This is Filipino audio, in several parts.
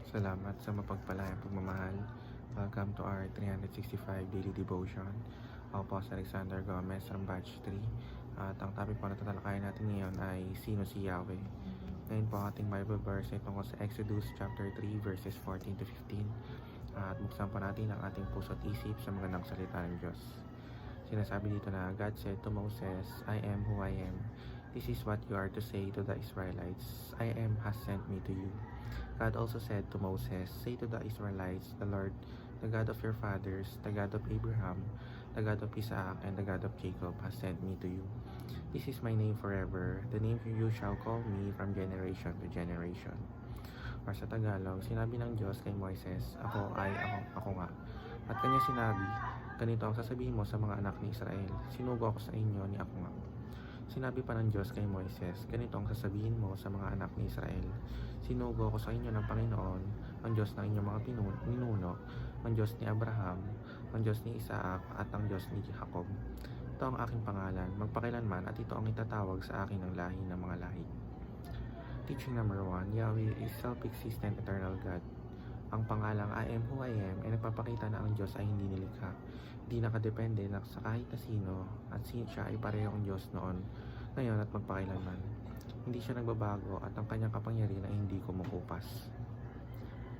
Salamat sa mapagpalayang pagmamahal. Welcome to our 365 Daily Devotion. Ako po si Alexander Gomez from Batch 3. At ang topic po na tatalakayin natin ngayon ay Sino si Yahweh? Ngayon po ang ating Bible verse ay tungkol sa Exodus chapter 3 verses 14 to 15. At buksan po natin ang ating puso at isip sa magandang salita ng Diyos. Sinasabi dito na God said to Moses, I am who I am. This is what you are to say to the Israelites. I am has sent me to you. God also said to Moses, say to the Israelites, the Lord, the God of your fathers, the God of Abraham, the God of Isaac, and the God of Jacob has sent me to you. This is my name forever, the name you shall call me from generation to generation. Or sa Tagalog, sinabi ng Diyos kay Moises, ako nga. At kanya sinabi, ganito ang sasabihin mo sa mga anak ni Israel, sinugo ako sa inyo ni ako nga. Sinabi pa ng Diyos kay Moises, ganito ang sasabihin mo sa mga anak ni Israel, sinugo ako sa inyo ng Panginoon, ang Diyos ng inyong mga ninuno, ang Diyos ni Abraham, ang Diyos ni Isaac, at ang Diyos ni Jacob. Ito ang aking pangalan, magpakailanman, at ito ang itatawag sa akin ng lahi ng mga lahi. Teaching number 1, Yahweh is self-existent eternal God. Ang pangalang I am who I am ay nagpapakita na ang Diyos ay hindi nilikha, hindi nakadepende na sa kahit na sino, at siya ay parehong Diyos noon, ngayon at magpakailanman. Hindi siya nagbabago at ang kanyang kapangyarihan ay hindi kumukupas.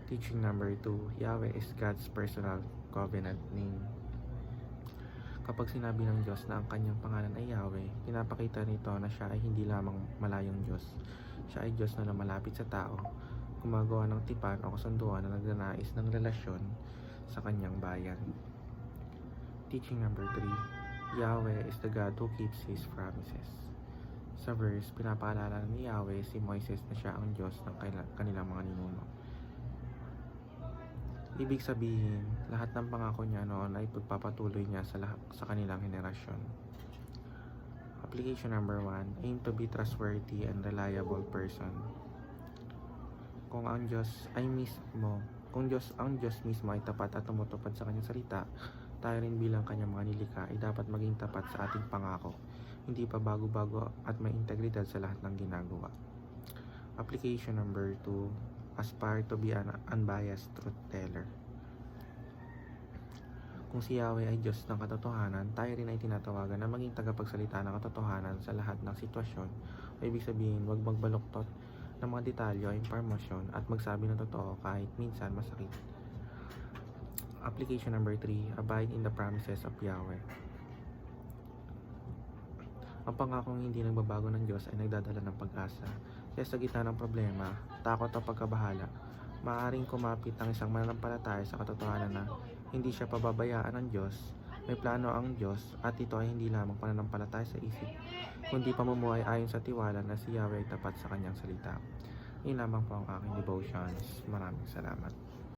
Teaching number 2, Yahweh is God's personal covenant name. Kapag sinabi ng Diyos na ang kanyang pangalan ay Yahweh, pinapakita nito na siya ay hindi lamang malayong Diyos. Siya ay Diyos na lumalapit sa tao, gumagawa ng tipan o kasunduan na nagnanais ng relasyon sa kanyang bayan. Teaching number 3, Yahweh is the God who keeps His promises. Sa verse, pinapaalala ni Yahweh si Moises na siya ang Diyos ng kanilang mga ninuno. Ibig sabihin, lahat ng pangako niya noon ay pagpapatuloy niya sa kanilang henerasyon. Application number 1, aim to be trustworthy and reliable person. Kung ang Diyos mismo ay tapat at tumutupad sa kanyang salita, tayo rin bilang kanyang mga nilikha ay dapat maging tapat sa ating pangako, hindi pa bago-bago at may integridad sa lahat ng ginagawa. Application number 2, aspire to be an unbiased truth teller. Kung si Yahweh ay Diyos ng katotohanan, tayo rin ay tinatawagan na maging tagapagsalita ng katotohanan sa lahat ng sitwasyon. O ibig sabihin, huwag magbaluktot ng mga detalye o impormasyon at magsabi ng totoo kahit minsan masakit. Application number 3, abide in the promises of Yahweh. Ang pangakong hindi nagbabago ng Diyos ay nagdadala ng pag-asa. Kaya sa gitna ng problema, takot o pagkabahala, maaaring kumapit ang isang mananampalataya sa katotohanan na hindi siya pababayaan ng Diyos, may plano ang Diyos, at ito ay hindi lamang pananampalataya sa isip, kundi pamumuhay ayon sa tiwala na si Yahweh ay tapat sa kanyang salita. Yun lamang po ang aking devotions. Maraming salamat.